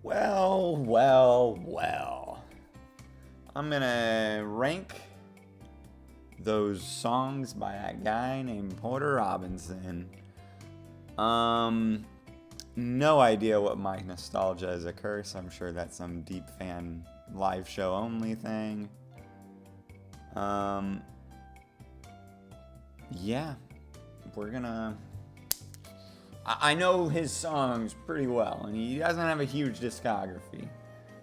Well. I'm gonna rank those songs by that guy named Porter Robinson. No idea what Mike Nostalgia is a curse. I'm sure that's some deep fan live show only thing. Yeah, we're gonna. I know his songs pretty well, and he doesn't have a huge discography.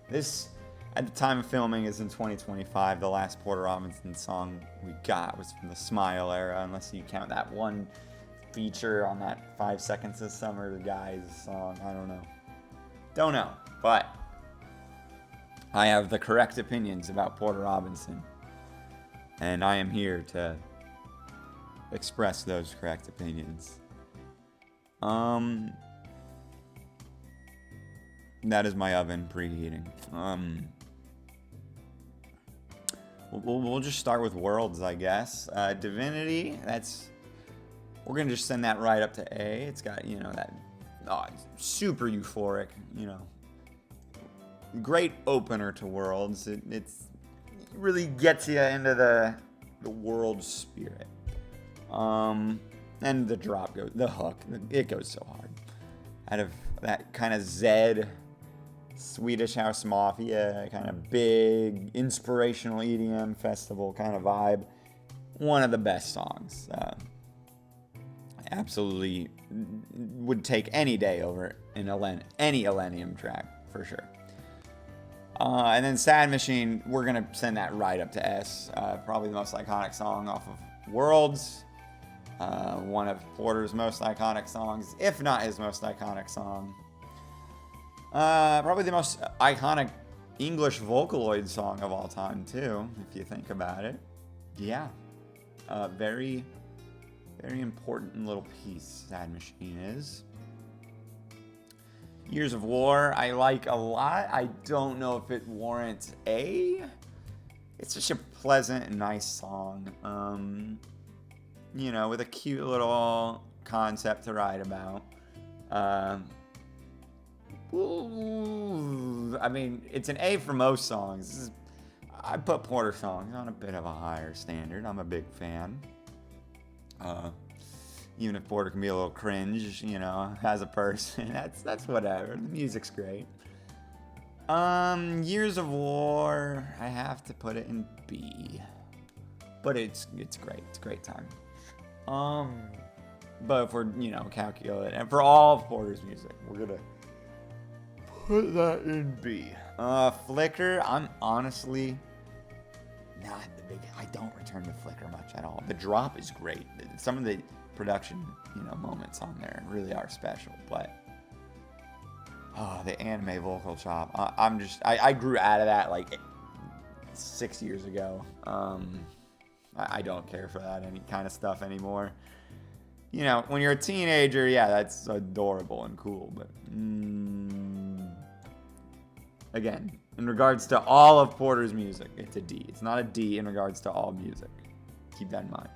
This, at the time of filming, is in 2025. The last Porter Robinson song we got was from the Smile era, unless you count that one feature on that 5 Seconds of Summer Guys song. I don't know, but I have the correct opinions about Porter Robinson, and I am here to express those correct opinions. That is my oven preheating. We'll just start with Worlds, I guess. Divinity, we're gonna just send that right up to A. It's got, that it's super euphoric, great opener to Worlds. It really gets you into the world spirit. And the hook, it goes so hard. Out of that kind of Zed, Swedish House Mafia, kind of big, inspirational EDM festival kind of vibe. One of the best songs. Absolutely would take any day over any Illenium track, for sure. And then Sad Machine, we're going to send that right up to S. Probably the most iconic song off of Worlds. One of Porter's most iconic songs, if not his most iconic song. Probably the most iconic English Vocaloid song of all time, too, if you think about it. Yeah. Very, very important little piece, Sad Machine is. Years of War, I like a lot. I don't know if it warrants A. It's just a pleasant and nice song. With a cute little concept to write about. It's an A for most songs. I put Porter songs on a bit of a higher standard. I'm a big fan. Even if Porter can be a little cringe, as a person, that's whatever. The music's great. Years of War, I have to put it in B. But it's great. It's a great time. But if we're, calculate, and for all of Porter's music, we're gonna put that in B. Flicker, I'm honestly not the big. I don't return to Flicker much at all. The drop is great. Some of the production, moments on there really are special. But the anime vocal chop. I grew out of that like 6 years ago. I don't care for that any kind of stuff anymore. When you're a teenager, yeah, that's adorable and cool. But again, in regards to all of Porter's music, it's a D. It's not a D in regards to all music. Keep that in mind.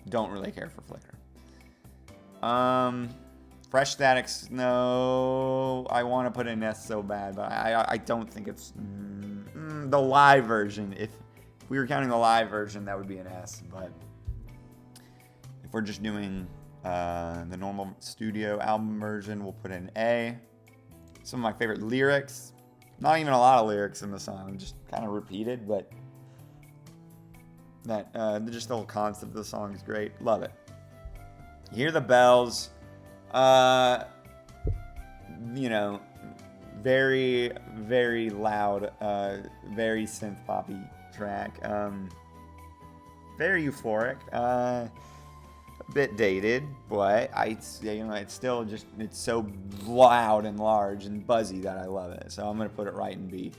Don't really care for Flicker. Fresh Static Snow, I want to put in S so bad, but I don't think it's the live version. If we were counting the live version, that would be an S. But if we're just doing the normal studio album version, we'll put in A. Some of my favorite lyrics. Not even a lot of lyrics in the song, just kind of repeated, but just the whole concept of the song is great. Love it. Hear the Bells. Very, very loud, very synth poppy track. Very euphoric. A bit dated, but it's still just, it's so loud and large and buzzy that I love it. So I'm gonna put it right in B.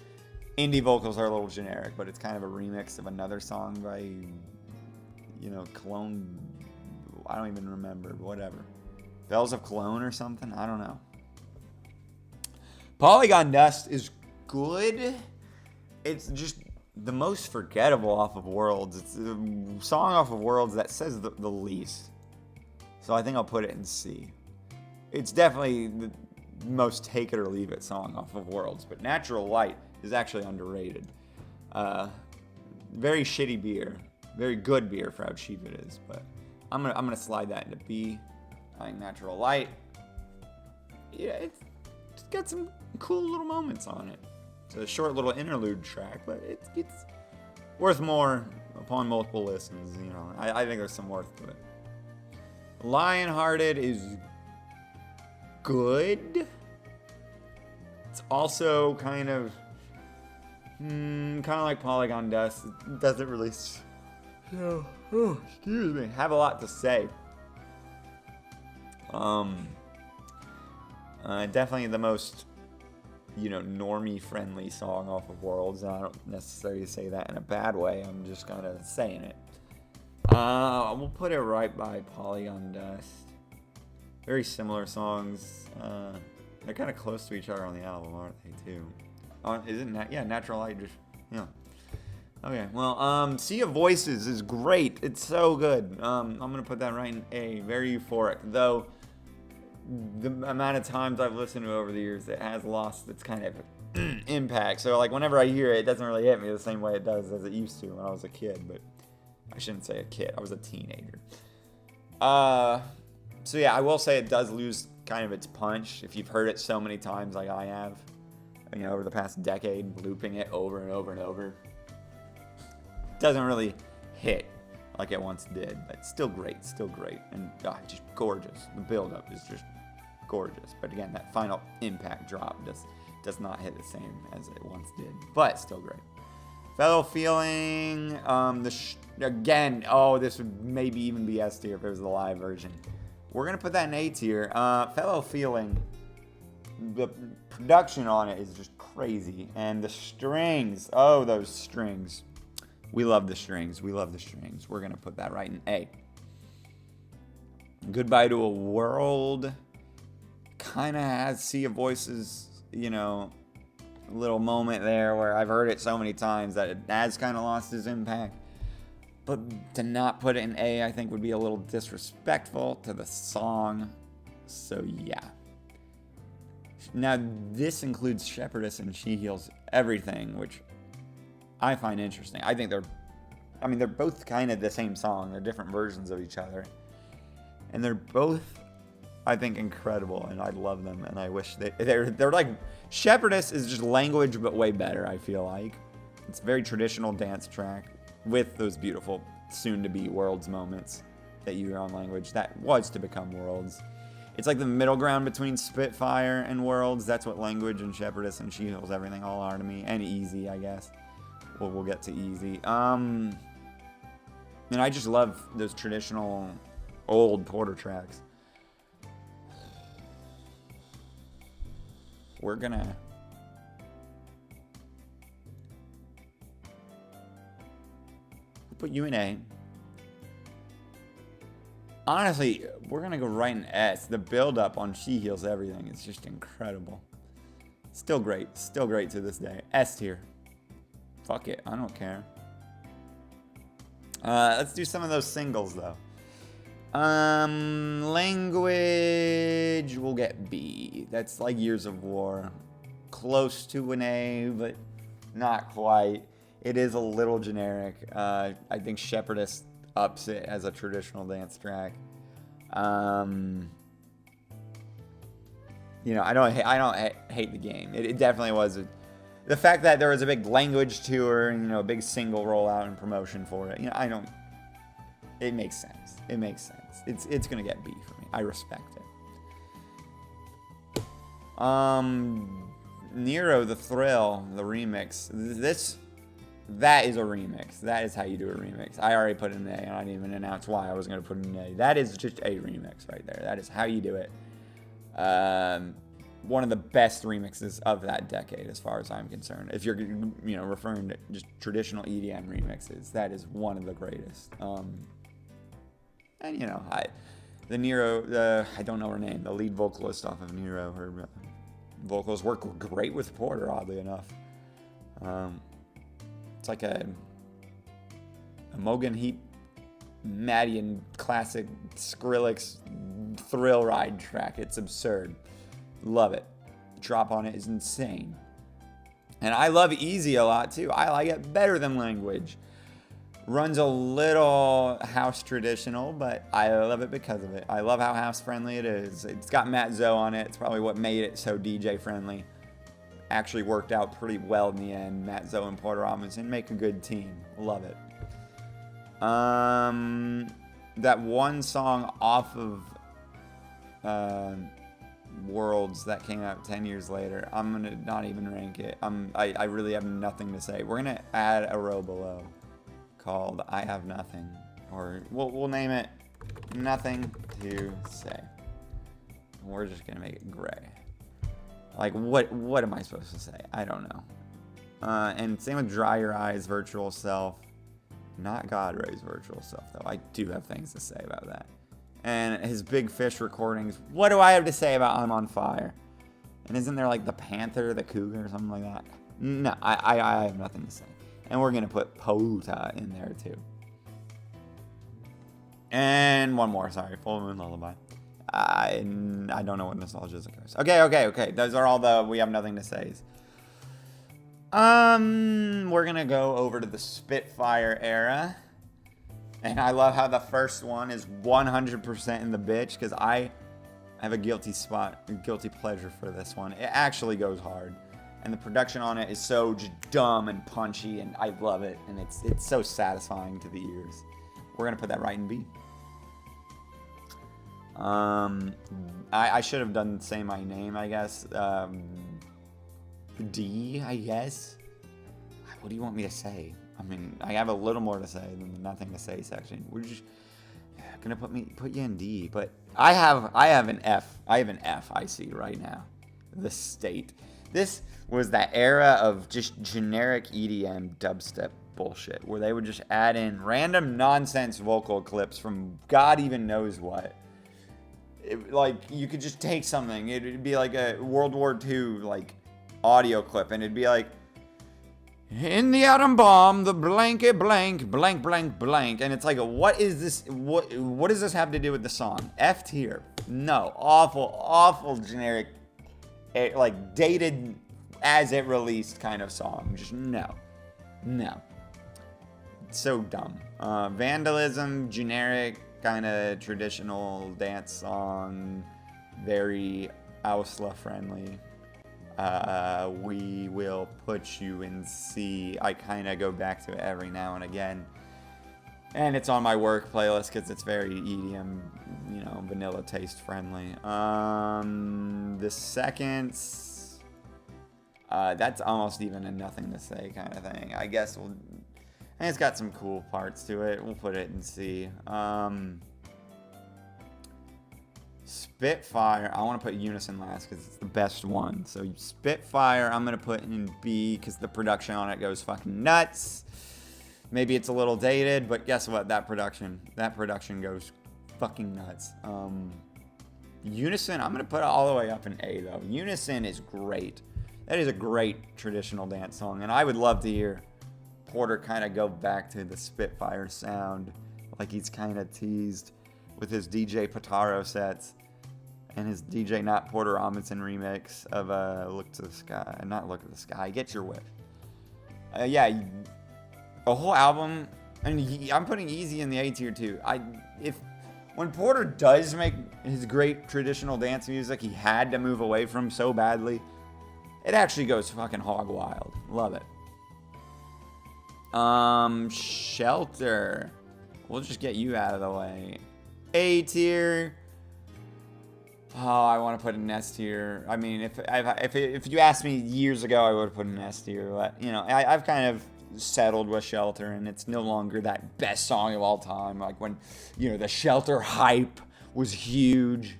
Indie vocals are a little generic, but it's kind of a remix of another song by, Cologne. I don't even remember. Whatever. Bells of Cologne or something. I don't know. Polygon Dust is good. It's just the most forgettable off of Worlds. It's a song off of Worlds that says the least. So I think I'll put it in C. It's definitely most take it or leave it song off of Worlds, but Natural Light is actually underrated. Very shitty beer, very good beer for how cheap it is, but I'm gonna slide that into B. I think Natural Light. Yeah, it's got some cool little moments on it. It's a short little interlude track, but it's worth more upon multiple listens. You know, I think there's some worth to it. Lionhearted is good. It's also kind of like Polygon Dust. It doesn't really, excuse me, have a lot to say. Definitely the most, normie friendly song off of Worlds. And I don't necessarily say that in a bad way. I'm just kind of saying it. We'll put it right by Polygon Dust. Very similar songs. They're kind of close to each other on the album, aren't they, too? Is it? Natural Light. Yeah. Okay. Well, Sea of Voices is great. It's so good. I'm gonna put that right in A. Very euphoric, though. The amount of times I've listened to it over the years, it has lost its kind of impact. So, like, whenever I hear it, it doesn't really hit me the same way it does as it used to when I was a kid. But I shouldn't say a kid. I was a teenager. So yeah, I will say it does lose kind of its punch if you've heard it so many times like I have, over the past decade, looping it over and over and over. It doesn't really hit like it once did, but still great, and just gorgeous. The build-up is just gorgeous, but again, that final impact drop does not hit the same as it once did, but still great. Fellow Feeling, this would maybe even be S tier if it was the live version. We're going to put that in A tier. Fellow Feeling, the production on it is just crazy. And the strings, those strings. We love the strings. We're going to put that right in A. Goodbye to a World kind of has Sea of Voices, little moment there where I've heard it so many times that it has kind of lost its impact. But to not put it in A, I think would be a little disrespectful to the song. So yeah. Now this includes Shepherdess and She Heals Everything, which I find interesting. I think they're both kind of the same song. They're different versions of each other. And they're both, I think, incredible, and I love them, and I wish they're like, Shepherdess is just Language, but way better, I feel like. It's a very traditional dance track with those beautiful soon-to-be Worlds moments that you hear on Language. That was to become Worlds. It's like the middle ground between Spitfire and Worlds. That's what Language and Shepherdess and She Heals Everything all are to me. And Easy, I guess. We'll get to Easy. And I just love those traditional old Porter tracks. We're gonna put you in A. Honestly, we're gonna go right in S. The build-up on She Heals Everything is just incredible. Still great to this day. S tier. Fuck it, I don't care. Let's do some of those singles though. Language, we'll get B. That's like Years of War. Close to an A, but not quite. It is a little generic. I think Shepherdess ups it as a traditional dance track. I don't hate the game. It definitely was. The fact that there was a big Language tour and a big single rollout and promotion for it. It makes sense. It's gonna get B for me. I respect it. Nero the Thrill, the remix. That is a remix. That is how you do a remix. I already put it in A, and I didn't even announce why I was going to put it in A. That is just a remix right there. That is how you do it. One of the best remixes of that decade, as far as I'm concerned. If you're, referring to just traditional EDM remixes, that is one of the greatest. And the Nero, I don't know her name, the lead vocalist off of Nero, her vocals work great with Porter, oddly enough. It's like a Mogan Heap Madian classic Skrillex thrill ride track. It's absurd. Love it. drop on it is insane. And I love Easy a lot too. I like it better than Language. Runs a little house traditional, but I love it because of it. I love how house friendly it is. It's got Matt Zoe on it. It's probably what made it so DJ friendly. Actually worked out pretty well in the end. Matt Zoe and Porter Robinson make a good team. Love it. That one song off of Worlds that came out 10 years later, I'm gonna not even rank it. I really have nothing to say. We're gonna add a row below called I Have Nothing, or we'll name it Nothing to Say. We're just gonna make it gray. Like what am I supposed to say? I don't know. And same with Dry Your Eyes, Virtual Self. Not God Ray's Virtual Self though. I do have things to say about that. And his Big Fish recordings. What do I have to say about I'm on Fire? And isn't there like the Panther, the Cougar, or something like that? No, I have nothing to say. And we're gonna put Pouta in there too. And one more, sorry, Full Moon Lullaby. I don't know what nostalgia is. Okay. Those are all the we have nothing to say. We're gonna go over to the Spitfire era. And I love how the first one is 100% in the bitch, because I have a guilty pleasure for this one. It actually goes hard. And the production on it is so just dumb and punchy, and I love it. And it's so satisfying to the ears. We're gonna put that right in B. I should have done Say My Name, I guess. D, I guess. What do you want me to say? I mean, I have a little more to say than the nothing to say section. We're just gonna put you in D, but I have an F. I have an F I see right now. The State. This was that era of just generic EDM dubstep bullshit, where they would just add in random nonsense vocal clips from God even knows what. Like, you could just take something. It'd be like a World War II like audio clip, and it'd be like, in the atom bomb, the blanket blank, blank, blank, blank. And it's like, what is this? What does this have to do with the song? F tier. No. Awful generic, like dated as it released kind of song. Just no. It's so dumb. Vandalism, generic, kind of traditional dance song. Very Ausla friendly. We Will Put You in C. I kind of go back to it every now and again. And it's on my work playlist because it's very EDM, vanilla taste friendly. The second, that's almost even a nothing to say kind of thing. I guess and it's got some cool parts to it. We'll put it in C. Spitfire, I want to put Unison last because it's the best one. So Spitfire, I'm going to put in B because the production on it goes fucking nuts. Maybe it's a little dated, but guess what? That production goes fucking nuts. Unison, I'm going to put it all the way up in A though. Unison is great. That is a great traditional dance song, and I would love to hear Porter kind of go back to the Spitfire sound like he's kind of teased with his DJ Pataro sets and his DJ Not Porter Robinson remix of Look to the Sky. Not Look at the Sky, Get Your Wish. Yeah, a whole album, and I'm putting Easy in the A tier too. When Porter does make his great traditional dance music he had to move away from so badly, it actually goes fucking hog wild. Love it. Shelter. We'll just get you out of the way. A tier. Oh, I want to put an S tier. I mean, if you asked me years ago, I would have put an S tier. But I've kind of settled with Shelter, and it's no longer that best song of all time. Like when the Shelter hype was huge.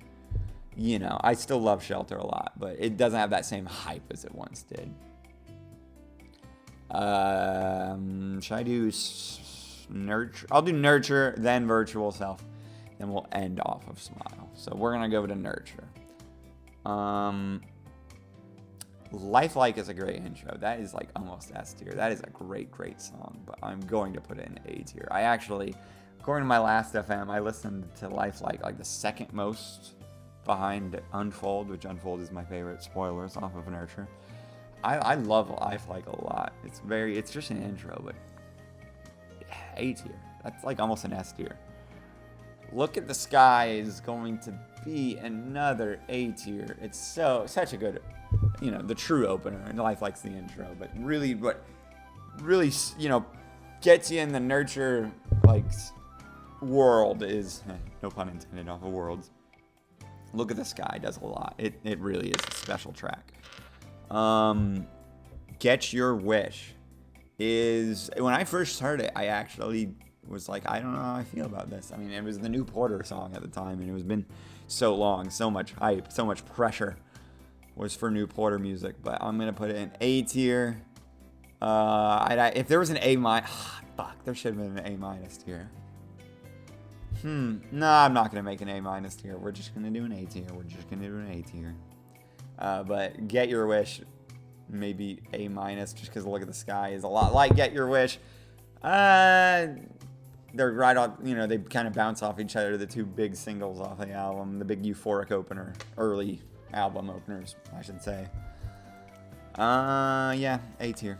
I still love Shelter a lot, but it doesn't have that same hype as it once did. Should I do Nurture? I'll do Nurture, then Virtual Self. Then we'll end off of Smile. So we're going to go to Nurture. Lifelike is a great intro. That is like almost S tier. That is a great song, but I'm going to put it in A tier. I actually, according to my last FM, I listened to Lifelike like the second most behind Unfold, which Unfold is my favorite. Spoilers off of Nurture. I love Lifelike a lot. It's just an intro, but A tier. That's like almost an S tier. Look at the Sky is going to be another A tier. It's such a good, the true opener, and Lifelike's the intro, but really, gets you in the Nurture world is, no pun intended, off of Worlds. Look at the Sky does a lot. It really is a special track. Get Your Wish is, when I first heard it, I actually was like, I don't know how I feel about this. I mean, it was the new Porter song at the time, and it was been so long, so much hype, so much pressure was for new Porter music, but I'm gonna put it in A tier. If there was an A-, there should have been an A- tier. No, I'm not gonna make an A- tier. We're just gonna do an A tier. But Get Your Wish, maybe A-, just because Look at the Sky is a lot like Get Your Wish. They're right on, they kind of bounce off each other, the two big singles off the album, the big euphoric opener, early album openers, I should say. Yeah, A tier.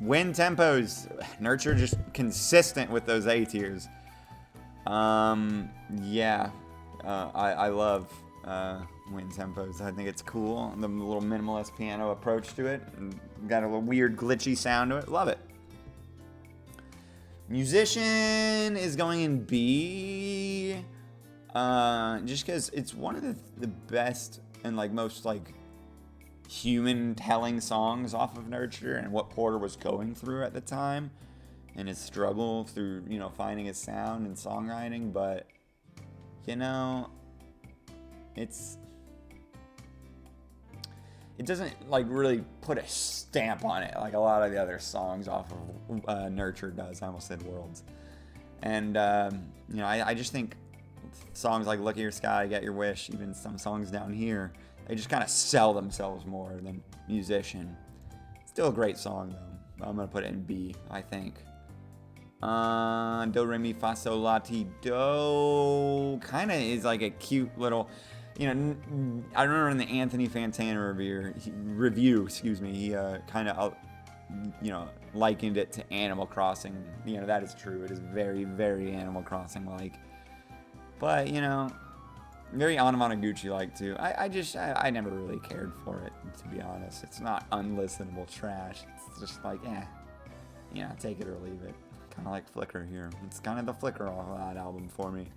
Wind Tempos, Nurture just consistent with those A tiers. Yeah, I love Wind Tempos. I think it's cool. The little minimalist piano approach to it. Got a little weird glitchy sound to it. Love it. Musician is going in B. Just because it's one of the best and most human telling songs off of Nurture, and what Porter was going through at the time and his struggle through finding his sound and songwriting. But it doesn't really put a stamp on it like a lot of the other songs off of Nurture does. I almost said Worlds. And I just think songs like Look at Your Sky, Get Your Wish, even some songs down here, they just kind of sell themselves more than Musician. Still a great song though. I'm gonna put it in B, I think. Do Re Mi Fa Sol La Ti Do kind of is like a cute little, I remember in the Anthony Fantana review, he kind of likened it to Animal Crossing. That is true. It is very, very Animal Crossing like, but very Anamanaguchi-like too. I never really cared for it, to be honest. It's not unlistenable trash. It's just take it or leave it. Kind of like Flicker here. It's kind of the Flicker off of that album for me.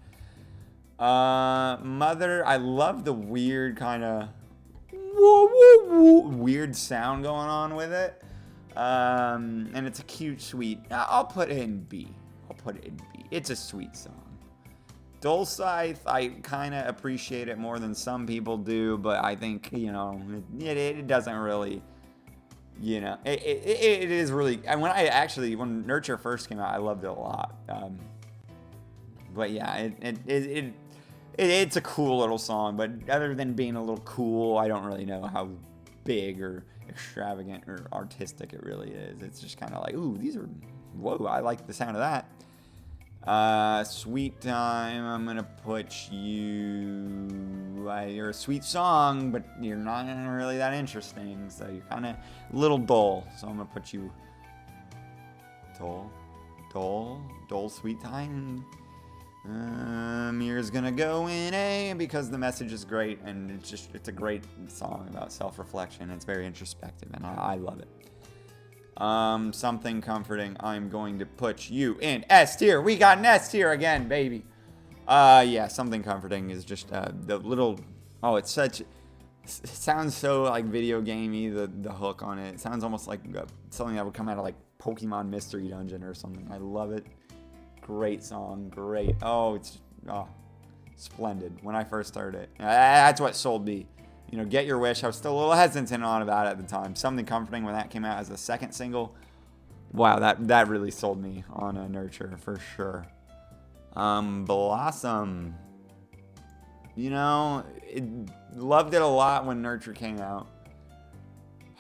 Mother, I love the weird kind of weird sound going on with it. And it's a cute, sweet. I'll put it in B. It's a sweet song. Dulcite, I kind of appreciate it more than some people do, but I think, it doesn't really, it is really, and when Nurture first came out, I loved it a lot. But yeah, it's a cool little song, but other than being a little cool, I don't really know how big or extravagant or artistic it really is. It's just kind of like, ooh, whoa, I like the sound of that. Sweet Time, I'm gonna put you, you're a sweet song, but you're not really that interesting, so you're kind of a little dull, so I'm gonna put you dull, Sweet Time. Mira's gonna go in A because the message is great, and it's a great song about self-reflection. It's very introspective, and I love it. Something Comforting, I'm going to put you in S tier. We got an S tier again, baby. Yeah, Something Comforting is just the little, it sounds so like video gamey, the hook on it. It sounds almost like something that would come out of like Pokemon Mystery Dungeon or something. I love it. Great song, great. It's splendid. When I first started it, that's what sold me. Get Your Wish, I was still a little hesitant on about it at the time. Something Comforting, when that came out as the second single, wow, that really sold me on a Nurture for sure. Blossom, loved it a lot when Nurture came out.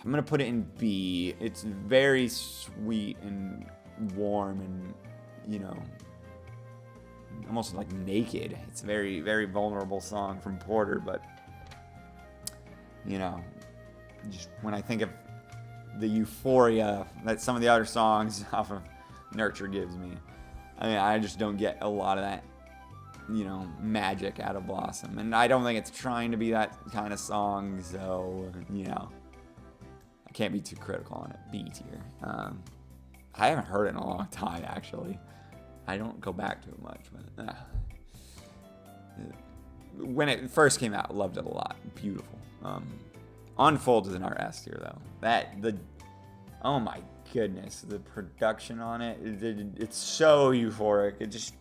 I'm gonna put it in B. It's very sweet and warm and almost like naked. It's a very, very vulnerable song from Porter, but you know, just when I think of the euphoria that some of the other songs off of Nurture gives me, I mean, I just don't get a lot of that, you know, magic out of Blossom. And I don't think it's trying to be that kind of song, so, you know, I can't be too critical on it. B tier. I haven't heard it in a long time, actually. I don't go back to it much, but when it first came out, loved it a lot. Beautiful. Unfold is in our S tier, though. Oh my goodness, the production on it, it's so euphoric. It just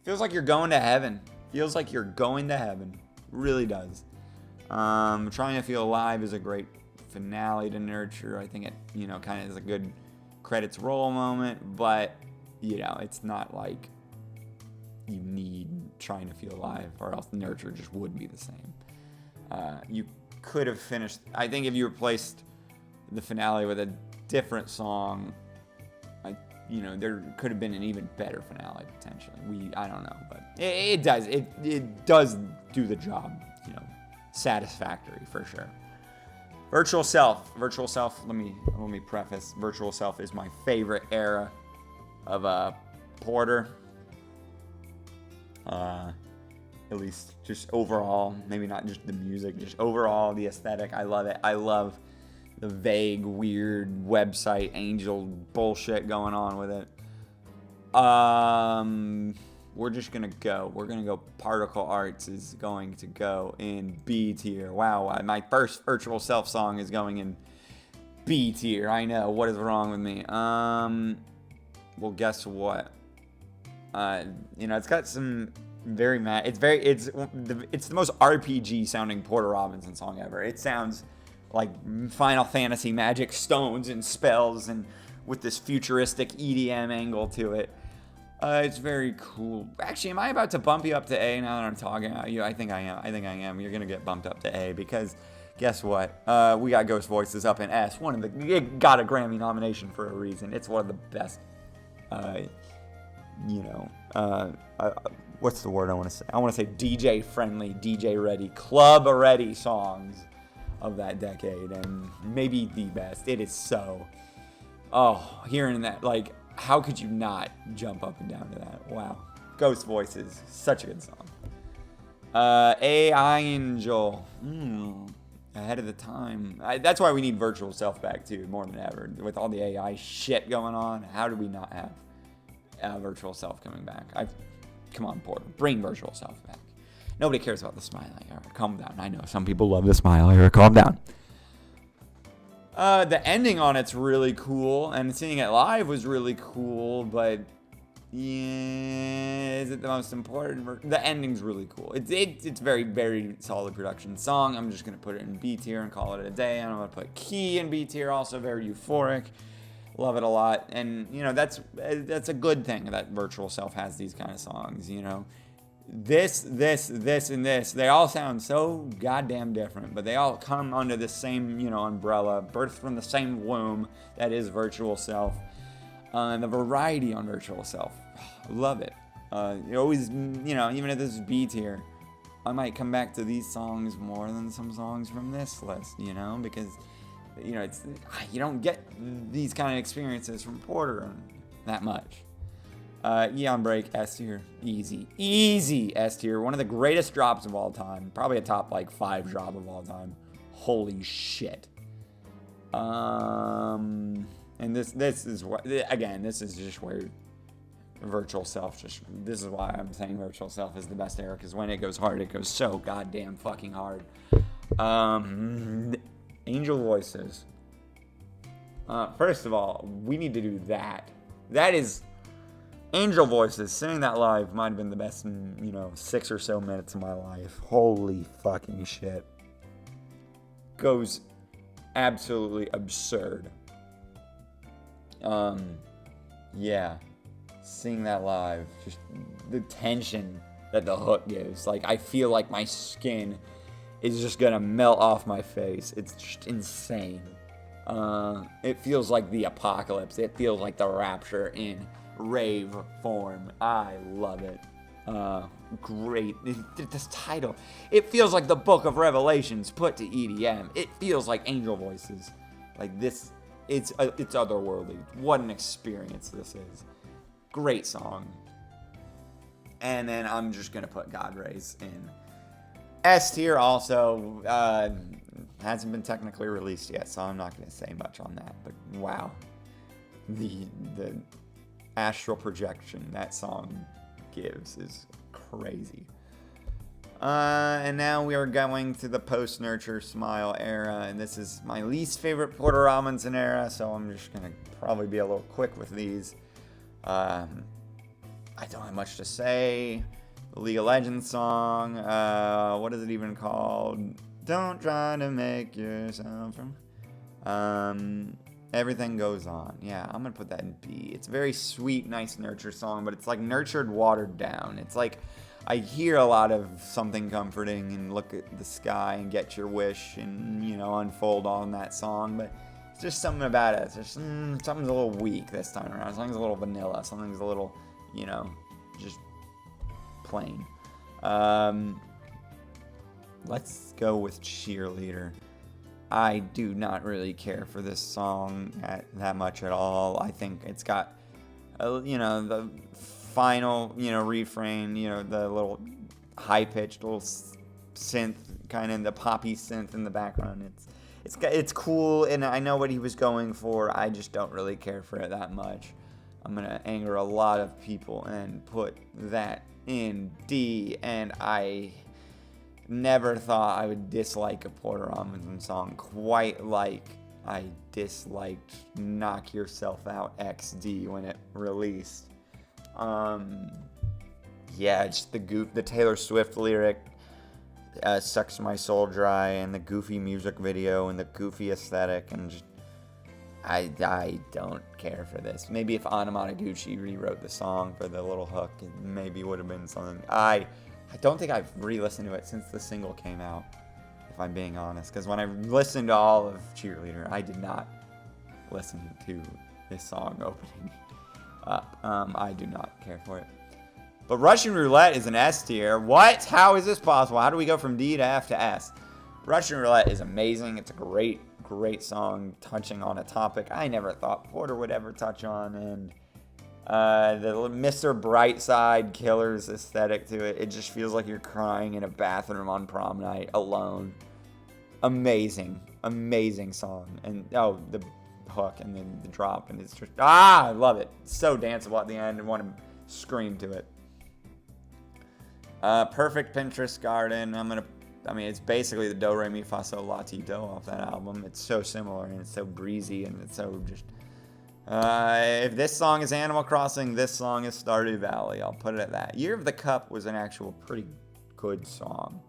feels like you're going to heaven. Feels like you're going to heaven. Really does. Trying to Feel Alive is a great finale to Nurture. I think it, you know, kind of is a good credits roll moment, but, you know, it's not like you need Trying to Feel Alive, or else Nurture just wouldn't be the same. You could have finished, I think if you replaced the finale with a different song, you know, there could have been an even better finale potentially. I don't know, but it does do the job, you know, satisfactory for sure. Virtual Self, let me preface, Virtual Self is my favorite era of Porter. At least just overall, maybe not just the music, just overall the aesthetic. I love it. I love the vague, weird website angel bullshit going on with it. We're gonna go Particle Arts is going to go in B tier. Wow, my first Virtual Self song is going in B tier. I know, what is wrong with me? Well, guess what? You know, it's got some it's the most RPG sounding Porter Robinson song ever. It sounds like Final Fantasy Magic Stones and spells, and with this futuristic EDM angle to it. It's very cool. Actually, am I about to bump you up to A now that I'm talking about you? I think I am. You're gonna get bumped up to A because guess what? We got Ghost Voices up in S. It got a Grammy nomination for a reason. It's one of the best, what's the word I want to say? I want to say DJ friendly, DJ ready, club ready songs of that decade, and maybe the best. It is so. Oh, hearing that, like, how could you not jump up and down to that? Wow. Ghost Voices, such a good song. AI Angel, ahead of the time. That's why we need Virtual Self back too, more than ever. With all the AI shit going on, how do we not have Virtual Self coming back? Come on, Porter, bring Virtual Self back. Nobody cares about the Smile era. Calm down. I know some people love the Smile era. Calm down. The ending on it's really cool, and seeing it live was really cool, but yeah, is it the most important? The ending's really cool. It's very, very solid production song. I'm just gonna put it in B tier and call it a day. And I'm gonna put Key in B tier, also very euphoric. Love it a lot, and you know that's a good thing that Virtual Self has these kind of songs. You know, this, and this, they all sound so goddamn different, but they all come under the same, you know, umbrella, birthed from the same womb that is Virtual Self. And the variety on Virtual Self, love it. You always, you know, even if this is B tier, I might come back to these songs more than some songs from this list, you know, because, you know, you don't get these kind of experiences from Porter that much. Eon Break, S tier, easy S tier, one of the greatest drops of all time, probably a top like 5 drop of all time. Holy shit. And this is what, again, this is just where Virtual Self this is why I'm saying Virtual Self is the best era, because when it goes hard, it goes so goddamn fucking hard. Angel Voices. First of all, we need to do that. That is Angel Voices. Singing that live might have been the best, 6 or so minutes of my life. Holy fucking shit. Goes absolutely absurd. Yeah. Seeing that live, just the tension that the hook gives. Like, I feel like my skin is just gonna melt off my face. It's just insane. It feels like the apocalypse. It feels like the rapture in rave form. I love it. Great. This title, it feels like the Book of Revelations put to EDM. It feels like Angel Voices. Like this, it's otherworldly. What an experience this is. Great song. And then I'm just gonna put God Rays in S tier. Also, hasn't been technically released yet, so I'm not gonna say much on that. But wow, the astral projection that song gives is crazy. And now we are going to the post-Nurture Smile era, and this is my least favorite Porter Robinson era, so I'm just gonna probably be a little quick with these. I don't have much to say. The League of Legends song, what is it even called? Don't try to make yourself from... Everything Goes On. Yeah, I'm gonna put that in B. It's a very sweet, nice Nurture song, but it's like nurtured, watered down. It's like I hear a lot of something comforting and look at the sky and get your wish and, you know, unfold on that song, but it's just something about it. It's just something's a little weak this time around. Something's a little vanilla. Something's a little, you know, just plain. Let's go with Cheerleader. I do not really care for this song that much at all. I think it's got, you know, the final, you know, refrain, you know, the little high-pitched little synth, kind of the poppy synth in the background. It's cool, and I know what he was going for. I just don't really care for it that much. I'm gonna anger a lot of people and put that in D, and I never thought I would dislike a Porter Robinson song quite like I disliked Knock Yourself Out XD when it released. Yeah, just the Taylor Swift lyric, Sucks My Soul Dry, and the goofy music video and the goofy aesthetic, and just, I don't care for this. Maybe if Anna Monoguchi rewrote the song for the little hook, it maybe would have been something. I don't think I've re-listened to it since the single came out, if I'm being honest. Because when I listened to all of Cheerleader, I did not listen to this song opening up. I do not care for it. But Russian Roulette is an S tier. What? How is this possible? How do we go from D to F to S? Russian Roulette is amazing. It's a great, great song touching on a topic I never thought Porter would ever touch on. And the Mr. Brightside Killers aesthetic to it. It just feels like you're crying in a bathroom on prom night alone. Amazing, amazing song. And oh, the hook and then the drop, and it's just I love it. It's so danceable at the end. I want to scream to it. Perfect Pinterest Garden. It's basically the Do Re Mi Fa Sol La Ti Do off that album. It's so similar and it's so breezy and it's so just. If this song is Animal Crossing, this song is Stardew Valley. I'll put it at that. Year of the Cup was an actual pretty good song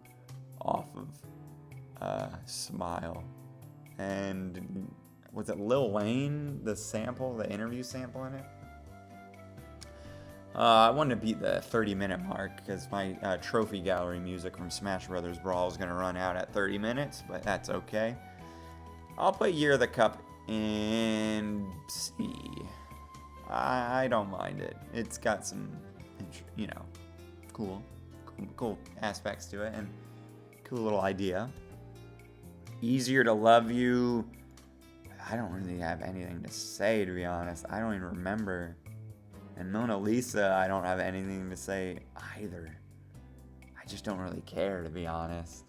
off of Smile. And was it Lil Wayne, the sample, the interview sample in it? I wanted to beat the 30-minute mark because my trophy gallery music from Smash Brothers Brawl is going to run out at 30 minutes, but that's okay. I'll put Year of the Cup in C. I don't mind it. It's got some, you know, cool aspects to it and cool little idea. Easier to Love You. I don't really have anything to say, to be honest. I don't even remember. And Mona Lisa, I don't have anything to say either. I just don't really care, to be honest.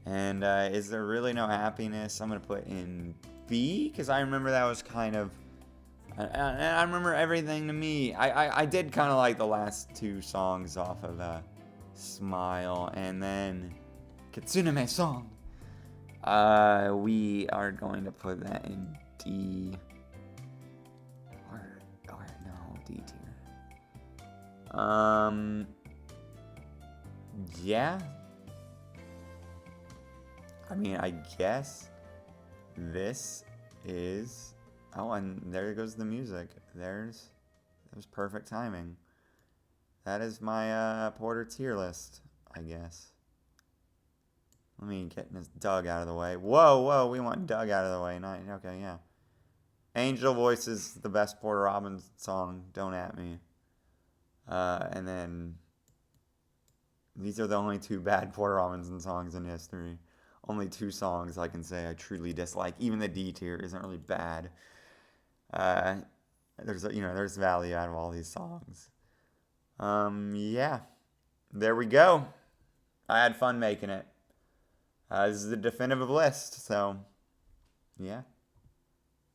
And Is There Really No Happiness? I'm going to put in B, because I remember that was kind of... I remember Everything to Me. I did kind of like the last two songs off of Smile. And then Kitsune Maison. We are going to put that in D. Or no, D tier. Yeah. I mean, I guess this is... Oh, and there goes the music. That was perfect timing. That is my Porter tier list, I guess. Let me get this Doug out of the way. Whoa, we want Doug out of the way. Okay, yeah. Angel Voice is the best Porter Robinson song. Don't at me. And then These are the only two bad Porter Robinson songs in history. Only two songs I can say I truly dislike. Even the D tier isn't really bad. Uh, there's value out of all these songs. Yeah, there we go. I had fun making it. This is the definitive list, so yeah,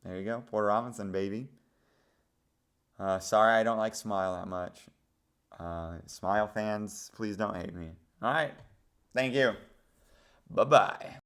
there you go. Porter Robinson, baby. Sorry I don't like Smile that much. Smile fans, please don't hate me. All right, thank you. Bye bye.